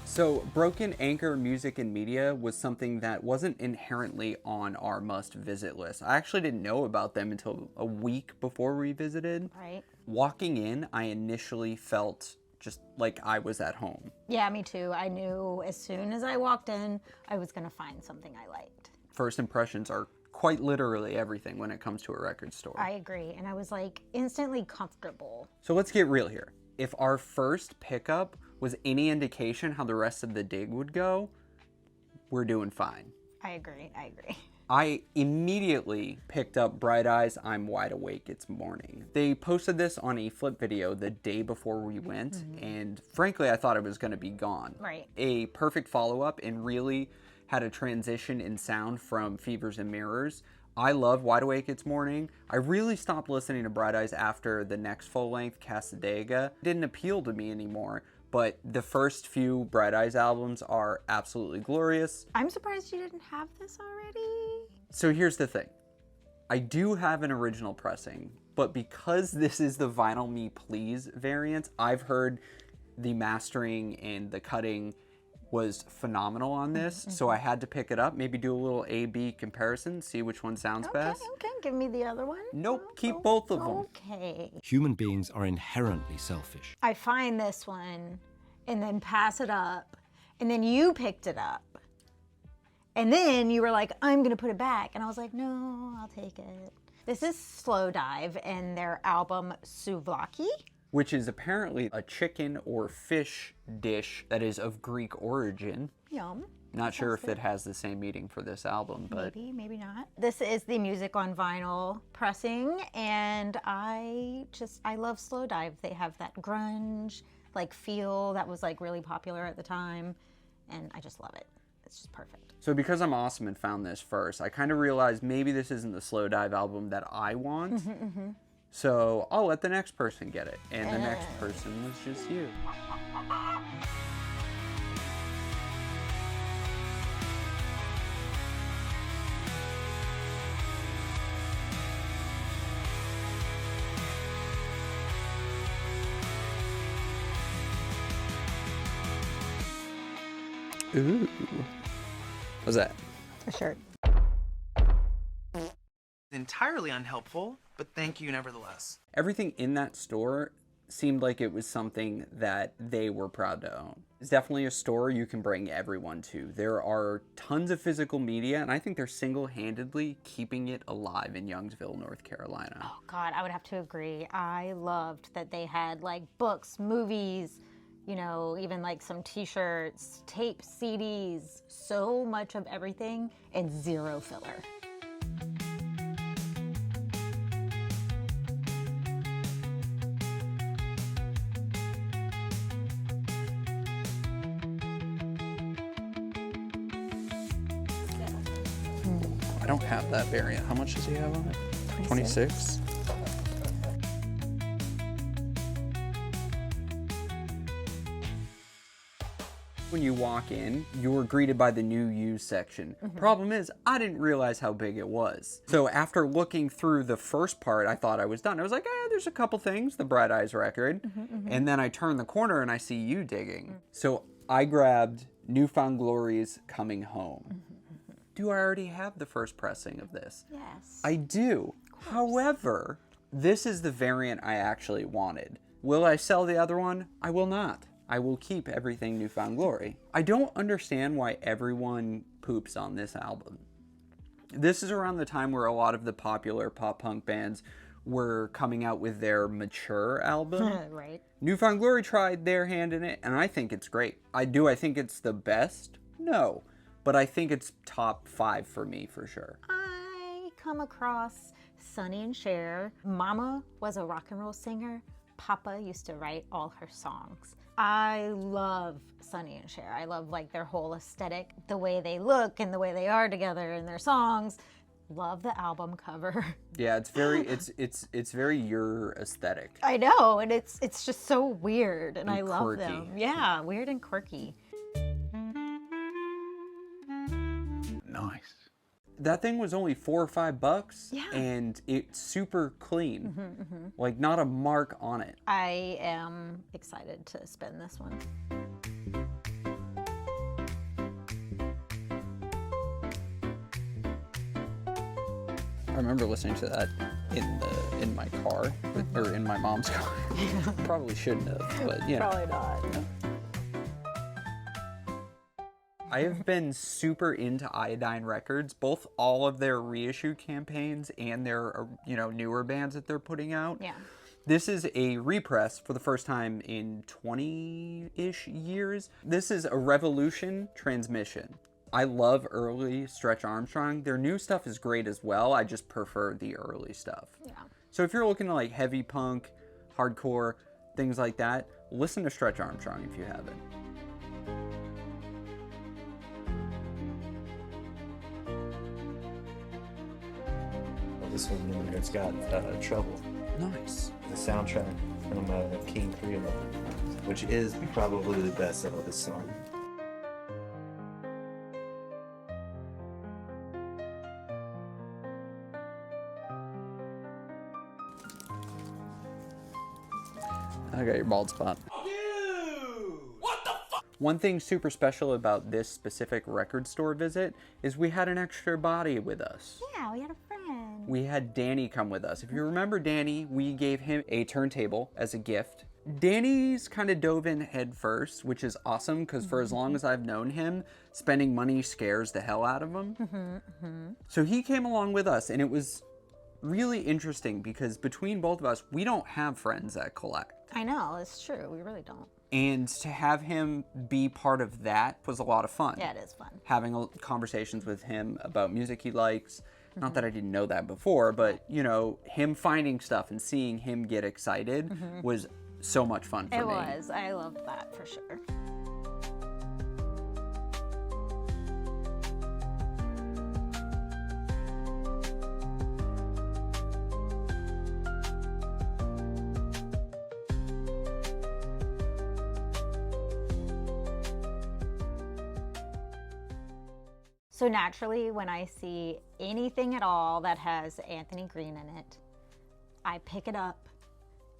So Broken Anchor Music and Media was something that wasn't inherently on our must-visit list. I actually didn't know about them until a week before we visited. Right. Walking in, I initially felt just like I was at home. Yeah, me too. I knew as soon as I walked in, I was going to find something I liked. First impressions are quite literally everything when it comes to a record store. I agree. And I was like instantly comfortable. So let's get real here. If our first pickup was any indication how the rest of the dig would go, we're doing fine. I agree. I immediately picked up Bright Eyes, I'm Wide Awake, It's Morning. They posted this on a flip video the day before we went, and frankly, I thought it was going to be gone. Right. A perfect follow-up and really had a transition in sound from Fevers and Mirrors. I love Wide Awake It's Morning. I really stopped listening to Bright Eyes after the next full-length, Casadega. It didn't appeal to me anymore. but the first few Bright Eyes albums are absolutely glorious. I'm surprised you didn't have this already. So here's the thing. I do have an original pressing, but because this is the Vinyl Me Please variant, I've heard the mastering and the cutting was phenomenal on this, so I had to pick it up, maybe do a little A-B comparison, see which one sounds best. Okay, give me the other one. Nope, keep both of them. Okay. Human beings are inherently selfish. I find this one and then pass it up, and then you picked it up. And then you were like, I'm gonna put it back. And I was like, no, I'll take it. This is Slow Dive and their album Souvlaki, which is apparently a chicken or fish dish that is of Greek origin. Yum. Not sure if it has the same meaning for this album, but maybe, maybe not. This is the Music on Vinyl pressing, and I love Slow Dive. They have that grunge like feel that was like really popular at the time, and I just love it. It's just perfect. So because I'm awesome and found this first, I kind of realized maybe this isn't the Slow Dive album that I want. So I'll let the next person get it. And the next person was just you. Ooh. What's that? A shirt. Entirely unhelpful, but thank you nevertheless. Everything in that store seemed like it was something that they were proud to own. It's definitely a store you can bring everyone to. There are tons of physical media, and I think they're single-handedly keeping it alive in Youngsville, North Carolina. Oh God, I would have to agree. I loved that they had like books, movies, you know, even like some t-shirts, tape, CDs, so much of everything and zero filler. I don't have that variant. How much does he have on it? 26? When you walk in, you're greeted by the new used section. Problem is, I didn't realize how big it was. So after looking through the first part, I thought I was done. I was like, there's a couple things, the Bright Eyes record. And then I turn the corner and I see you digging. So I grabbed Newfound Glory's Coming Home. Do I already have the first pressing of this? Yes. I do. However, this is the variant I actually wanted. Will I sell the other one? I will not. I will keep everything Newfound Glory. I don't understand why everyone poops on this album. This is around the time where a lot of the popular pop punk bands were coming out with their mature album. Right. Newfound Glory tried their hand in it, and I think it's great. I think it's the best? No. But I think it's top 5 for me, for sure. I come across Sonny and Cher. Mama was a rock and roll singer. Papa used to write all her songs. I love Sonny and Cher. I love like their whole aesthetic, the way they look and the way they are together in their songs. Love the album cover. Yeah, it's very it's very your aesthetic. I know, and it's just so weird, and I love quirky. them. Yeah, weird and quirky. Nice. That thing was only $4 or $5, Yeah. and it's super clean. Like not a mark on it. I am excited to spin this one. I remember listening to that in my car, or in my mom's car. Probably shouldn't have, but you know. Probably not. I have been super into Iodine Records, both all of their reissue campaigns and their newer bands that they're putting out. Yeah. This is a repress for the first time in 20-ish years. This is a Revolution Transmission. I love early Stretch Armstrong. Their new stuff is great as well. I just prefer the early stuff. Yeah. So if you're looking to like heavy punk, hardcore, things like that, listen to Stretch Armstrong if you haven't. This one it's got Trouble. Nice. The soundtrack And I'm gonna have King Creole, which is probably the best of this song. I got your bald spot. One thing super special about this specific record store visit is we had an extra body with us. Yeah, we had a friend. We had Danny come with us. If you remember Danny, we gave him a turntable as a gift. Danny's kind of dove in head first, which is awesome because for as long as I've known him, spending money scares the hell out of him. So he came along with us, and it was really interesting because between both of us, we don't have friends that collect. I know, it's true. We really don't. And to have him be part of that was a lot of fun. Yeah, it is fun. Having conversations with him about music he likes. Not that I didn't know that before, but, you know, him finding stuff and seeing him get excited was so much fun for me. It was. I loved that for sure. So naturally, when I see anything at all that has Anthony Green in it, I pick it up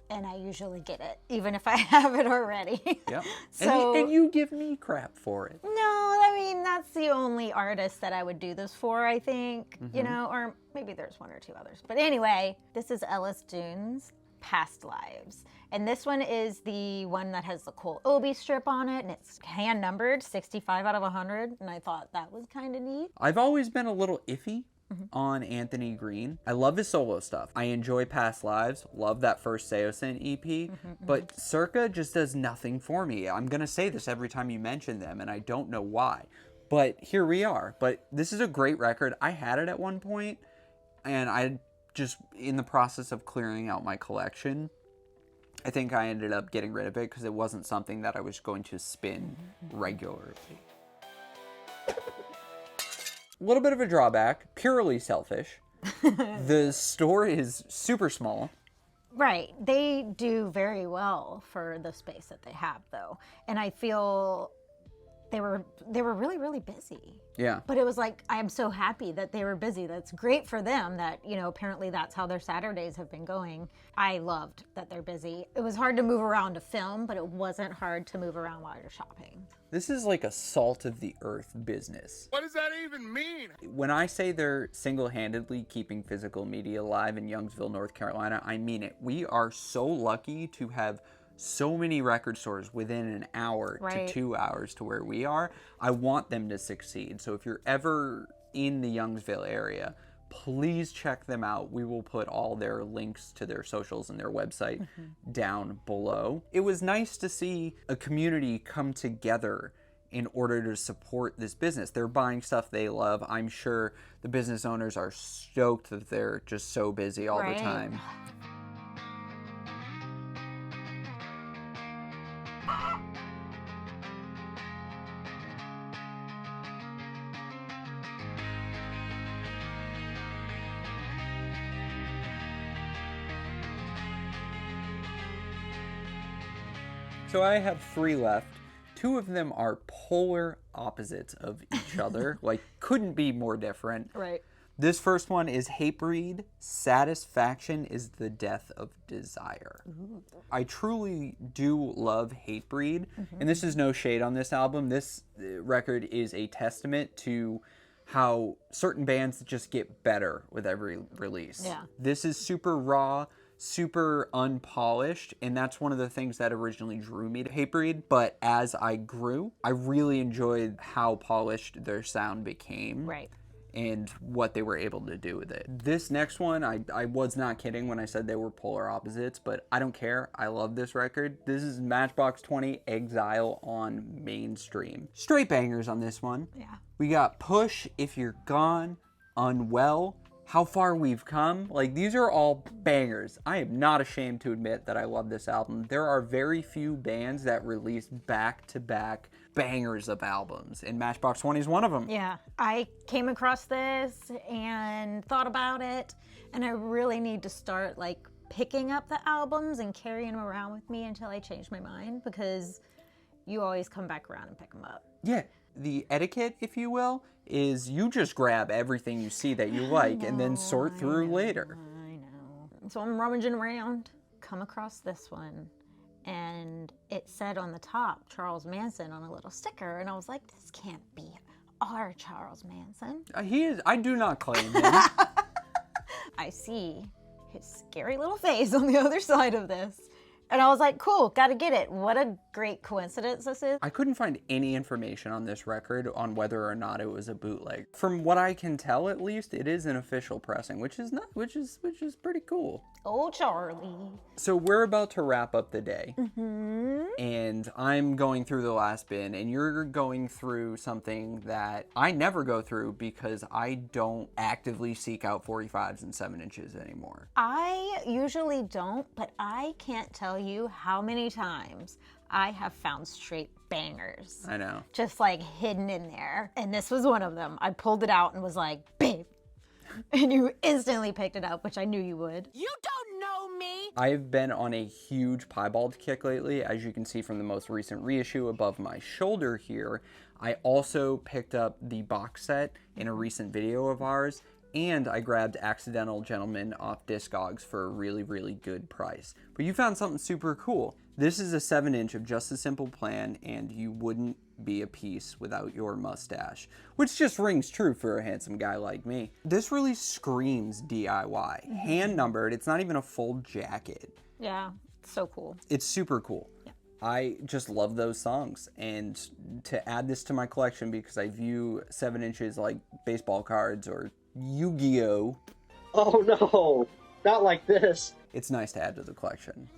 and I usually get it, even if I have it already. Yep. So, and you give me crap for it. no, I mean, that's the only artist that I would do this for, I think, you know, or maybe there's one or two others. But anyway, this is Ellis Dunes' Past Lives. And this one is the one that has the Cole Obi strip on it, and it's hand numbered 65 out of 100. And I thought that was kind of neat. I've always been a little iffy on Anthony Green. I love his solo stuff. I enjoy Past Lives, love that first Seosin EP, but Circa just does nothing for me. I'm going to say this every time you mention them, and I don't know why. But here we are. But this is a great record. I had it at one point, and I just, in the process of clearing out my collection, I think I ended up getting rid of it because it wasn't something that I was going to spin regularly. A little bit of a drawback, purely selfish. The store is super small. Right. They do very well for the space that they have, though. And I feel they were really, really busy. Yeah. But it was like, I'm so happy that they were busy. That's great for them that, you know, apparently that's how their Saturdays have been going. I loved that they're busy. It was hard to move around to film, but it wasn't hard to move around while you're shopping. This is like a salt of the earth business. What does that even mean? When I say they're single-handedly keeping physical media alive in Youngsville, North Carolina, I mean it. We are so lucky to have so many record stores within an hour to 2 hours to where we are. I want them to succeed. So if you're ever in the Youngsville area, please check them out. We will put all their links to their socials and their website down below. It was nice to see a community come together in order to support this business. They're buying stuff they love. I'm sure the business owners are stoked that they're just so busy all the time. So I have 3 left. 2 of them are polar opposites of each other. Like, couldn't be more different. Right. This first one is Hatebreed. Satisfaction is the death of desire. Ooh. I truly do love Hatebreed. And this is no shade on this album. This record is a testament to how certain bands just get better with every release. Yeah. This is super raw, super unpolished, and that's one of the things that originally drew me to Hatebreed. But as I grew, I really enjoyed how polished their sound became. Right. And what they were able to do with it. This next one, I was not kidding when I said they were polar opposites, but I don't care. I love this record. This is Matchbox 20, Exile on Mainstream. Straight bangers on this one. Yeah. We got Push, If You're Gone, Unwell, How Far We've Come. Like, these are all bangers. I am not ashamed to admit that I love this album. There are very few bands that release back-to-back bangers of albums, and Matchbox 20 is one of them. Yeah, I came across this and thought about it, and I really need to start like picking up the albums and carrying them around with me until I change my mind, because you always come back around and pick them up. Yeah. The etiquette, if you will, is you just grab everything you see that you like and then sort through later. I know. So I'm rummaging around, come across this one, and it said on the top, Charles Manson on a little sticker, and I was like, this can't be our Charles Manson. He is. I do not claim him. I see his scary little face on the other side of this. And I was like, cool, gotta get it. What a great coincidence this is. I couldn't find any information on this record on whether or not it was a bootleg. From what I can tell, at least, it is an official pressing, which is pretty cool. Oh, Charlie. So we're about to wrap up the day. Mm-hmm. And I'm going through the last bin, and you're going through something that I never go through because I don't actively seek out 45s and 7 inches anymore. I usually don't, but I can't tell you how many times I have found straight bangers. I know. Just like hidden in there. And this was one of them. I pulled it out and was like, babe. And you instantly picked it up, which I knew you would. You don't know me! I've been on a huge piebald kick lately, as you can see from the most recent reissue above my shoulder here. I also picked up the box set in a recent video of ours, and I grabbed Accidental Gentleman off Discogs for a really, really good price. But you found something super cool. This is a 7-inch of Just a Simple Plan, and you wouldn't be a piece without your mustache, which just rings true for a handsome guy like me. This really screams DIY. Hand numbered, it's not even a full jacket. Yeah, so cool. It's super cool. Yeah. I just love those songs, and to add this to my collection because I view 7 inches like baseball cards or Yu-Gi-Oh! Oh no, not like this. It's nice to add to the collection.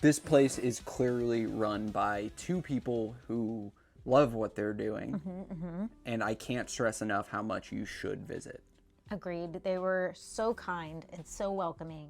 This place is clearly run by two people who love what they're doing, and I can't stress enough how much you should visit. Agreed. They were so kind and so welcoming.